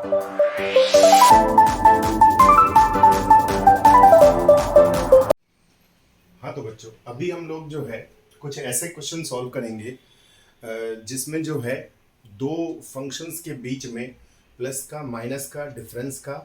हाँ तो बच्चों, अभी हम लोग जो है कुछ ऐसे क्वेश्चन सॉल्व करेंगे जिसमें जो है दो फंक्शंस के बीच में प्लस का, माइनस का, डिफरेंस का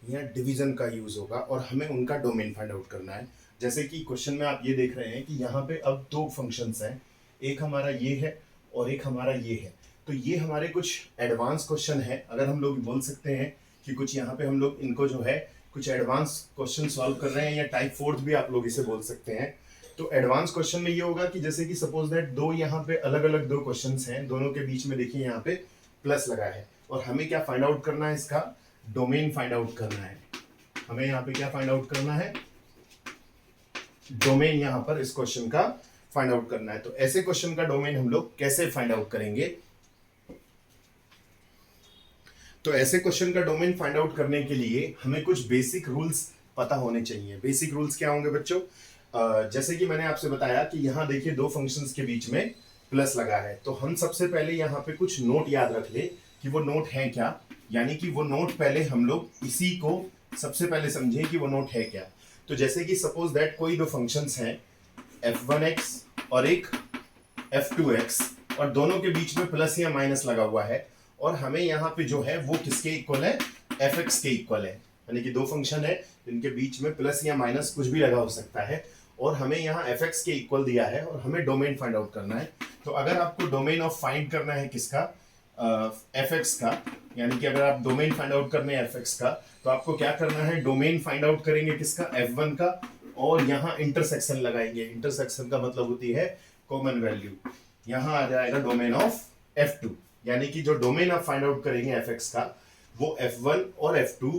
या डिवीजन का यूज होगा और हमें उनका डोमेन फाइंड आउट करना है। जैसे कि क्वेश्चन में आप ये देख रहे हैं कि यहाँ पे अब दो फंक्शंस हैं, एक हमारा ये है और एक हमारा ये है। तो ये हमारे कुछ एडवांस क्वेश्चन है, अगर हम लोग बोल सकते हैं कि कुछ यहाँ पे हम लोग इनको जो है कुछ एडवांस क्वेश्चन सॉल्व कर रहे हैं, या टाइप फोर्थ भी आप लोग इसे बोल सकते हैं। तो एडवांस क्वेश्चन में ये होगा कि जैसे कि सपोज दैट दो यहाँ पे अलग अलग दो क्वेश्चंस हैं, दोनों के बीच में देखिए यहाँ पे प्लस लगा है और हमें क्या फाइंड आउट करना है, इसका डोमेन फाइंड आउट करना है। हमें यहाँ पे क्या फाइंड आउट करना है, डोमेन यहाँ पर इस क्वेश्चन का फाइंड आउट करना है। तो ऐसे क्वेश्चन का डोमेन हम लोग कैसे फाइंड आउट करेंगे? तो ऐसे क्वेश्चन का डोमेन फाइंड आउट करने के लिए हमें कुछ बेसिक रूल्स पता होने चाहिए। बेसिक रूल्स क्या होंगे बच्चों? जैसे कि मैंने आपसे बताया कि यहाँ देखिए दो फंक्शंस के बीच में प्लस लगा है, तो हम सबसे पहले यहाँ पे कुछ नोट याद रख ले कि वो नोट है क्या, यानी कि वो नोट पहले हम लोग इसी को सबसे पहले समझें कि वो नोट है क्या। तो जैसे कि सपोज दैट कोई दो फंक्शंस हैं f1x और एक f2x और दोनों के बीच में प्लस या माइनस लगा हुआ है और हमें यहाँ पे जो है वो किसके इक्वल है, fx के इक्वल है। यानी कि दो फंक्शन है जिनके बीच में प्लस या माइनस कुछ भी लगा हो सकता है और हमें यहाँ fx के इक्वल दिया है और हमें डोमेन फाइंड आउट करना है। तो अगर आपको डोमेन ऑफ फाइंड करना है किसका, fx का, यानी कि अगर आप डोमेन फाइंड आउट करने हैं fx का, तो आपको क्या करना है, डोमेन फाइंड आउट करेंगे किसका, f1 का, और यहाँ इंटरसेक्शन लगाएंगे। इंटरसेक्शन का मतलब होती है कॉमन वैल्यू। यहाँ आ जाएगा डोमेन ऑफ f2, यानी कि जो डोमेन आप फाइंड आउट करेंगे fx का वो f1 और f2,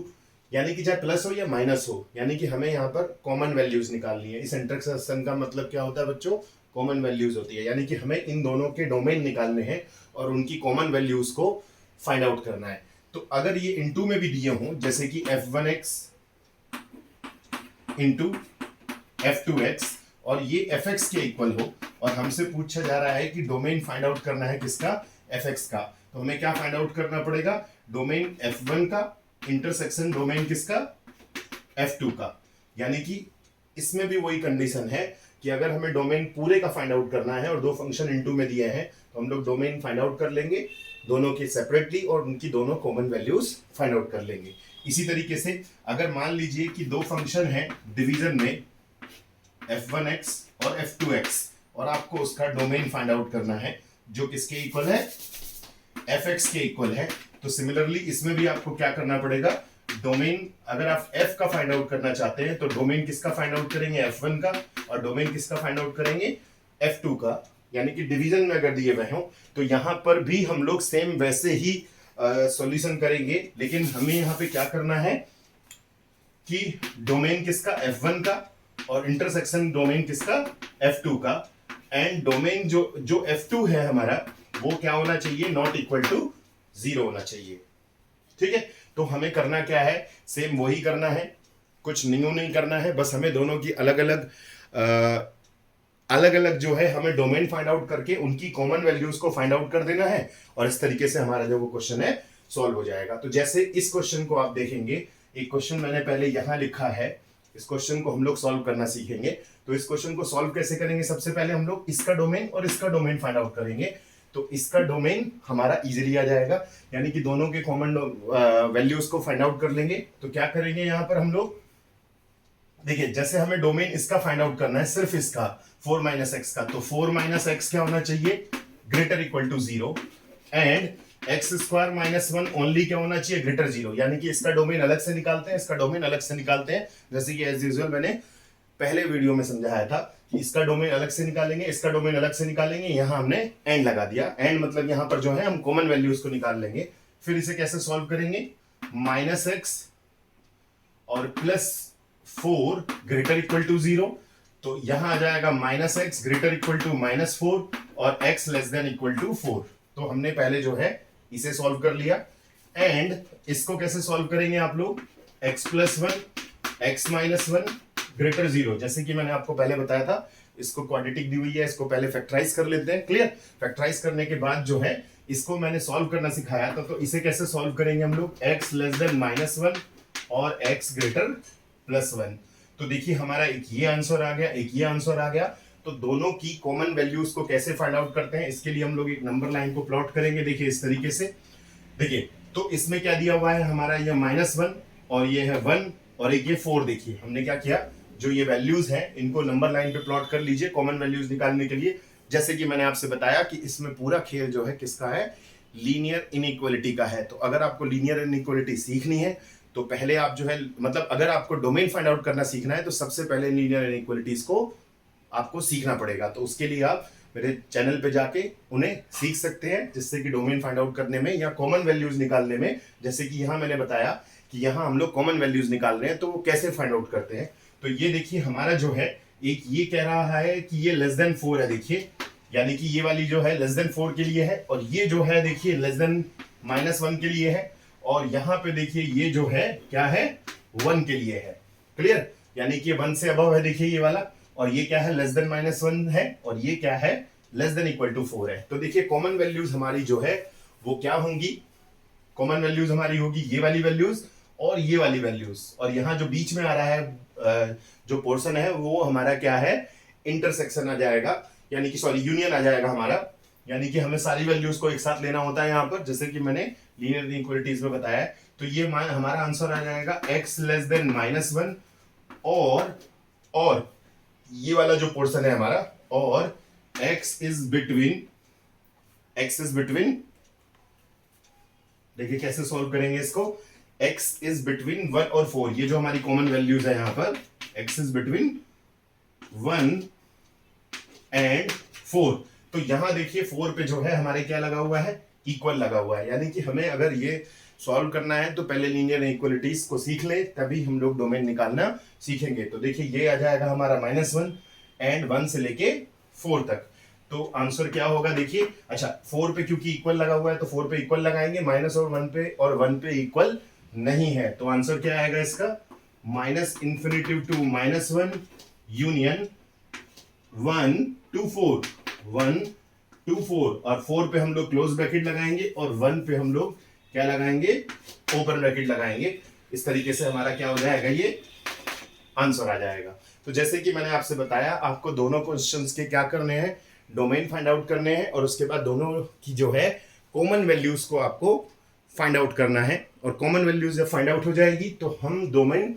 यानी कि चाहे प्लस हो या माइनस हो, यानी कि हमें यहाँ पर कॉमन वैल्यूज निकालनी है। इस इंटरसेक्शन का मतलब क्या होता है बच्चों, कॉमन वैल्यूज होती है, यानी कि हमें इन दोनों के डोमेन निकालने हैं और उनकी कॉमन वैल्यूज को फाइंड आउट करना है। तो अगर ये इनटू में भी दिए हों, जैसे कि f1x इंटू f2x और ये fx के इक्वल हो और हमसे पूछा जा रहा है कि डोमेन फाइंड आउट करना है किसका, fx का, तो हमें क्या फाइंड आउट करना पड़ेगा, डोमेन f1 का इंटरसेक्शन डोमेन किसका, f2 का। यानी कि इसमें भी वही कंडीशन है कि अगर हमें डोमेन पूरे का फाइंड आउट करना है और दो फंक्शन इनटू में दिए हैं तो हम लोग डोमेन फाइंड आउट कर लेंगे दोनों के सेपरेटली और उनकी दोनों कॉमन वैल्यूज फाइंड आउट कर लेंगे। इसी तरीके से अगर मान लीजिए कि दो फंक्शन हैं डिवीजन में f1x और f2x और आपको उसका डोमेन फाइंड आउट करना है जो किसके इक्वल है, fx के इक्वल है, तो सिमिलरली इसमें भी आपको क्या करना पड़ेगा, डोमेन अगर आप f का फाइंड आउट करना चाहते हैं तो डोमेन किसका फाइंड आउट करेंगे, f1 का, और डोमेन किसका फाइंड आउट करेंगे, f2 का। यानी कि डिवीजन में अगर दिए हुए हों तो यहां पर भी हम लोग सेम वैसे ही सॉल्यूशन करेंगे, लेकिन हमें यहां पे क्या करना है कि डोमेन किसका, f1 का, और इंटरसेक्शन डोमेन किसका, f2 का, एंड डोमेन जो f2 है हमारा वो क्या होना चाहिए, नॉट इक्वल टू 0 होना चाहिए। ठीक है, तो हमें करना क्या है, सेम वही करना है, कुछ न्यू नहीं करना है, बस हमें दोनों की अलग अलग जो है हमें डोमेन फाइंड आउट करके उनकी कॉमन वैल्यूज को फाइंड आउट कर देना है और इस तरीके से हमारा जो वो क्वेश्चन है सॉल्व हो जाएगा। तो जैसे इस क्वेश्चन को आप देखेंगे, एक क्वेश्चन मैंने पहले यहां लिखा है, इस क्वेश्चन को हम लोग सॉल्व करना सीखेंगे। तो इस क्वेश्चन को सॉल्व कैसे करेंगे, सबसे पहले हम लोग इसका डोमेन और इसका डोमेन फाइंड आउट करेंगे। तो इसका डोमेन हमारा इजीली आ जाएगा, यानी कि दोनों के कॉमन वैल्यूज को फाइंड आउट कर लेंगे। तो क्या करेंगे यहां पर हम लोग, देखिए जैसे हमें डोमेन इसका फाइंड आउट करना है, सिर्फ इसका 4 - x का, तो 4 - x क्या होना चाहिए, greater equal to 0, and x² - 1 only क्या होना चाहिए, ग्रेटर 0। यानी कि इसका डोमेन अलग से निकालते हैं, इसका डोमेन अलग से निकालते हैं, जैसे कि एज यूजुअल मैंने पहले वीडियो में समझाया था कि इसका डोमेन अलग से निकालेंगे, इसका डोमेन अलग से निकालेंगे। यहां हमने एंड लगा दिया, एंड मतलब यहां पर जो है हम कॉमन वैल्यूज को निकाल लेंगे। फिर इसे कैसे सॉल्व करेंगे, -x और +4 ग्रेटर इक्वल टू 0, तो यहां आ जाएगा -x ग्रेटर इक्वल टू -4 और x less than equal to 4। तो हमने पहले जो है इसे सॉल्व कर लिया, एंड इसको कैसे सॉल्व करेंगे आप लोग, x + 1 x - 1 ग्रेटर 0, जैसे कि मैंने आपको पहले बताया था, इसको क्वाड्रेटिक दी हुई है, इसको पहले फैक्टराइज कर लेते हैं। क्लियर, फैक्टराइज करने के बाद जो है इसको मैंने सॉल्व करना सिखाया था, तो इसे कैसे सॉल्व करेंगे हम लोग, x लेस देन -1 और x ग्रेटर +1। तो देखिए हमारा एक ये आंसर आ गया, एक ये आंसर आ गया। तो दोनों की कॉमन वैल्यूज को कैसे फाइंड आउट करते हैं, इसके लिए हम लोग एक नंबर लाइन को प्लॉट करेंगे। देखिए इस तरीके से, देखिए तो इसमें क्या दिया हुआ है हमारा, ये -1 और ये है 1 और एक ये 4। देखिए हमने क्या किया, जो ये वैल्यूज हैं इनको नंबर लाइन पे प्लॉट कर लीजिए कॉमन वैल्यूज निकालने के लिए। जैसे कि मैंने आपसे बताया कि इसमें पूरा खेल जो है किसका है, लीनियर इनइक्वालिटी का है। तो अगर आपको लीनियर इनइक्वालिटी सीखनी है तो पहले आप जो है, मतलब अगर आपको डोमेन फाइंड आउट करना सीखना है तो सबसे पहले लीनियर इनइक्वालिटीज को आपको सीखना पड़ेगा। तो उसके लिए आप मेरे चैनल पे जाके उन्हें सीख सकते हैं, जिससे कि डोमेन फाइंड आउट करने में या कॉमन वैल्यूज निकालने में, जैसे कि यहाँ मैंने बताया कि यहाँ हम लोग कॉमन वैल्यूज निकाल रहे हैं तो वो कैसे फाइंड आउट करते हैं। तो ये देखिए हमारा जो है, एक ये कह रहा है कि ये लेस देन 4 है, देखिए यानी कि ये वाली जो है लेस देन 4 के लिए है, और ये जो है देखिए लेस देन -1 के लिए है, और यहाँ पे देखिए ये जो है क्या है, 1 के लिए है। क्लियर, यानी कि 1 से अबव है देखिए ये वाला, और ये क्या है, लेस देन -1 है, और ये क्या है, लेस देन इक्वल टू 4 है। तो देखिए कॉमन वैल्यूज हमारी जो है वो क्या होंगी, कॉमन वैल्यूज हमारी होगी ये वाली वैल्यूज और ये वाली वैल्यूज, और यहाँ जो बीच में आ रहा है जो पोर्शन है वो हमारा क्या है, इंटरसेक्शन आ जाएगा, यानी कि सॉरी यूनियन आ जाएगा हमारा, यानी कि हमें सारी वैल्यूज को एक साथ लेना होता है यहाँ पर, जैसे कि मैंने लीनियर इनइक्वालिटीज में बताया है। तो ये हमारा आंसर आ जाएगा x लेस देन -1 और ये वाला जो पोर्शन है हमारा, और x इज बिटवीन, देखिए कैसे सॉल्व करेंगे इसको, x इज बिटवीन 1 और 4। ये जो हमारी कॉमन वैल्यूज है यहाँ पर, x इज बिटवीन 1 एंड 4। तो यहां देखिए 4 पे जो है हमारे क्या लगा हुआ है, इक्वल लगा हुआ है, यानी कि हमें अगर ये सॉल्व करना है तो पहले लीनियर इक्वलिटीज को सीख ले, तभी हम लोग डोमेन निकालना सीखेंगे। तो देखिए ये आ जाएगा हमारा -1 एंड 1 से लेके 4 तक। तो आंसर क्या होगा देखिए, अच्छा 4 पे क्योंकि इक्वल लगा हुआ है तो 4 पे इक्वल लगाएंगे, माइनस और 1 पे, और 1 पे इक्वल नहीं है, तो आंसर क्या आएगा इसका, -∞ टू -1 यूनियन 1 to 4, 1 to 4, और 4 पे हम लोग क्लोज ब्रैकेट लगाएंगे और 1 पे हम लोग क्या लगाएंगे, ओपन ब्रैकेट लगाएंगे। इस तरीके से हमारा क्या हो जाएगा, ये आंसर आ जाएगा। तो जैसे कि मैंने आपसे बताया, आपको दोनों क्वेश्चंस के क्या करने हैं, डोमेन फाइंड आउट करने हैं, और उसके बाद दोनों की जो है कॉमन वैल्यूज को आपको फाइंड आउट करना है। और कॉमन वैल्यूज जब फाइंड आउट हो जाएगी तो हम डोमेन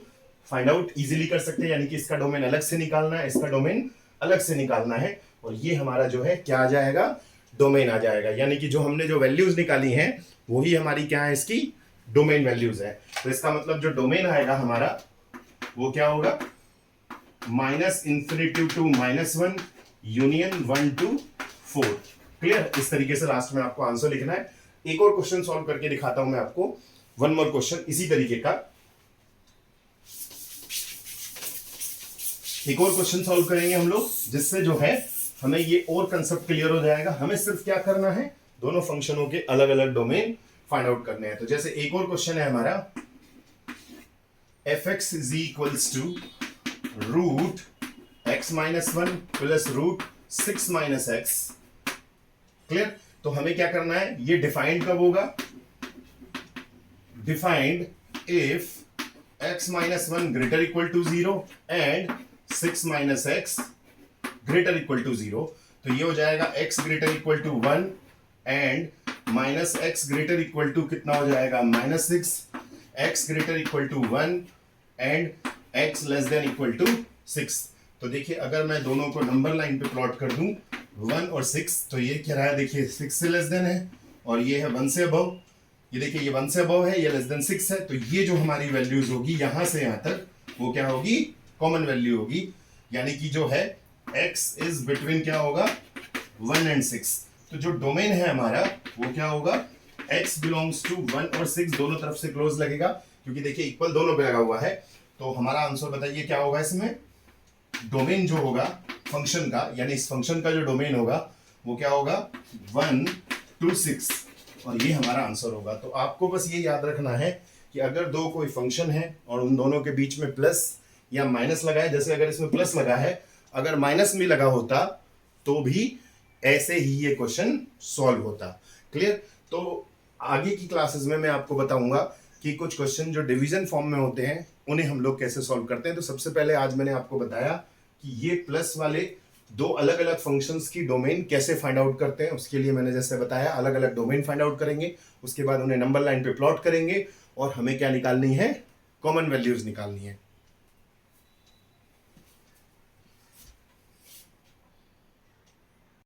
फाइंड आउट इजीली कर सकते हैं, यानी कि इसका डोमेन अलग से निकालना है, इसका डोमेन अलग से निकालना है, और ये हमारा जो है क्या आ जाएगा, डोमेन आ जाएगा। यानी कि जो हमने जो वैल्यूज निकाली हैं वही हमारी क्या है, इसकी डोमेन वैल्यूज है। तो इसका मतलब जो डोमेन आएगा हमारा वो क्या होगा, -∞ टू -1 यूनियन 1 to 4। क्लियर, इस तरीके से लास्ट में आपको आंसर लिखना है। एक और क्वेश्चन सॉल्व करके दिखाता हूं मैं आपको, वन मोर क्वेश्चन इसी तरीके का। एक और क्वेश्चन सॉल्व करेंगे हम लोग, जिससे जो है हमें ये और कंसेप्ट क्लियर हो जाएगा। हमें सिर्फ क्या करना है, दोनों फंक्शनों के अलग अलग डोमेन फाइंड आउट करने हैं। तो जैसे एक और क्वेश्चन है हमारा, fx is equals to √x-1 plus √6 - x। Clear, तो हमें क्या करना है, ये डिफाइंड कब होगा, defined if x-1 greater equal to 0 and 6 - x greater equal to 0। तो ये हो जाएगा x greater equal to 1 and -x greater equal to कितना हो जाएगा, -6, x greater equal to 1 and x less than equal to 6। तो देखिए अगर मैं दोनों को नंबर लाइन पे प्लॉट कर दूं 1 और 6, तो ये क्या रहा है, देखिए 6 से लेस देन है, और ये है 1 से अबव। ये देखिए ये 1 से अबव है, ये लेस देन 6 है। तो ये जो हमारी वैल्यूज होगी यहां से यहां तक, वो क्या होगी, कॉमन वैल्यू होगी, यानी कि जो है x इज बिटवीन क्या होगा, 1 and 6। तो जो डोमेन है हमारा वो क्या होगा, x बिलोंग्स टू 1 और 6, दोनों तरफ से क्लोज लगेगा, क्योंकि देखिए इक्वल दोनों पे लगा हुआ है। तो हमारा आंसर बताइए क्या होगा, इसमें डोमेन जो होगा फंक्शन का, यानी इस फंक्शन का जो डोमेन होगा वो क्या होगा, 1 to 6, और ये हमारा आंसर होगा। तो आपको बस ये याद रखना है कि अगर दो कोई फंक्शन है और उन दोनों के बीच में प्लस या माइनस लगा है, जैसे अगर इसमें प्लस लगा है, अगर माइनस भी लगा होता तो भी ऐसे ही ये क्वेश्चन सॉल्व होता। क्लियर? तो आगे की क्लासेस में मैं आपको बताऊंगा कि कुछ क्वेश्चन जो डिवीजन फॉर्म में होते हैं उन्हें हम लोग कैसे सॉल्व करते हैं। तो सबसे पहले आज मैंने आपको बताया कि ये प्लस वाले दो अलग अलग फंक्शंस की डोमेन कैसे फाइंड आउट करते हैं। उसके लिए मैंने जैसे बताया अलग अलग डोमेन फाइंड आउट करेंगे, उसके बाद उन्हें नंबर लाइन पे प्लॉट करेंगे और हमें क्या निकालनी है, कॉमन वैल्यूज निकालनी है।